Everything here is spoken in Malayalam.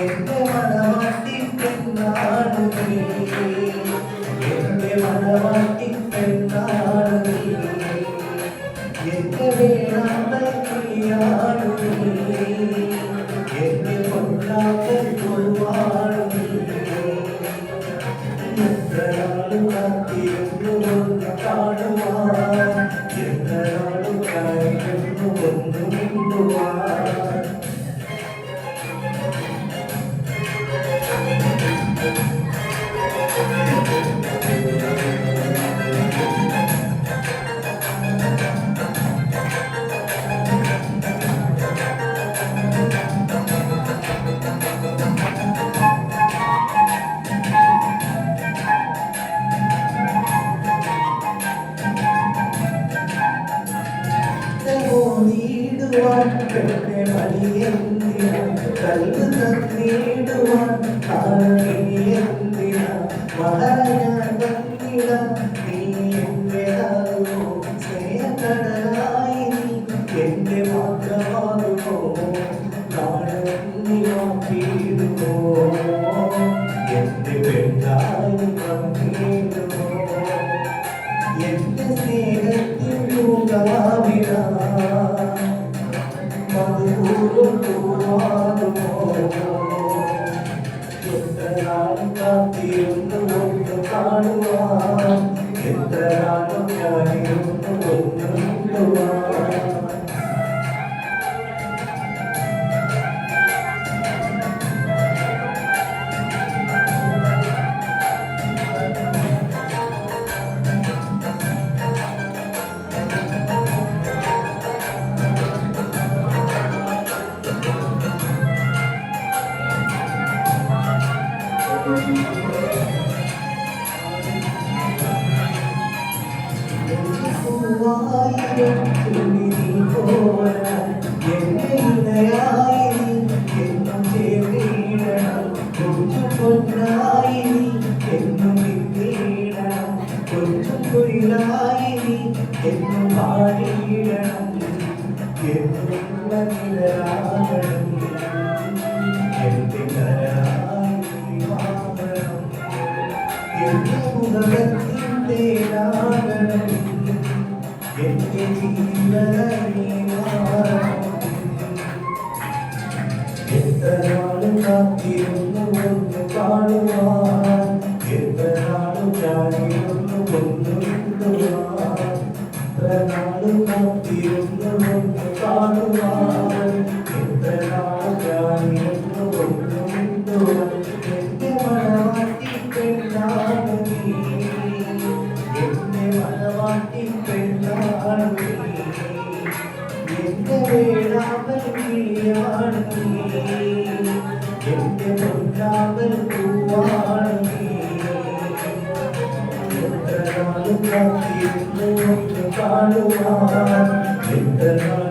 എന്റെ മനമാട്ടി പെണ്ണാണ് നീ, എന്റെ മനമാട്ടി പെണ്ണാണ് നീ, എന്റെ വേണാമ്പൽ പ്രിയാണ് നീ, എന്റെ പൊന്നാമ്പൽ കൊള്ളുവാണ് നീ. എത്രനാളും കാത്തിരുന്നു ഒന്ന് കാണുവാൻ, എത്രനാളും കാത്തിരുന്നു ഒന്ന് മിണ്ടുവാൻ. കൽവ് തന്നിടുവാൻ കാണിയെന്തിനാ മഹാരാജ നീ എന്റേതാകുമോ സ്നേഹക്കടലായി നീ എന്റെ മാത്രമാകുമോ കാണുന്നിടുമോ എന്റെ പെണ്ണായി വന്നിടുമോ എന്റെ സ്നേഹത്തിൽ മുഖാവിടാ കാത്തിരുന്നു ഒന്ന് കാണുവാൻ, എത്രനാളും ഞാനിരുന്നു ഒന്ന് മിണ്ടുവാൻ. എത്രനാളും കാത്തിരുന്നു ഒന്ന് കാണുവാൻ, എത്രനാളും ഞാനിരുന്നു ഒന്ന് മിണ്ടുവാൻ. എത്രനാളും കാത്തിരുന്നു ഒന്ന് കാണുവാൻ, എത്രനാളും ഞാനിരുന്നു ഒന്ന് മിണ്ടുവാൻ. എന്റെ മനമാട്ടി പെണ്ണാണ് നീ, എന്റെ മനമാട്ടി പെണ്ണാണ് നീ, എന്റെ വേളാമ്പൽ കിളിയാണ് നീ, എന്റെ പൊന്നാമ്പൽ പൂവാണ് നീ. എത്രനാളും കാത്തിരുന്നു ഒന്ന് കാണുവാൻ, എത്രനാളും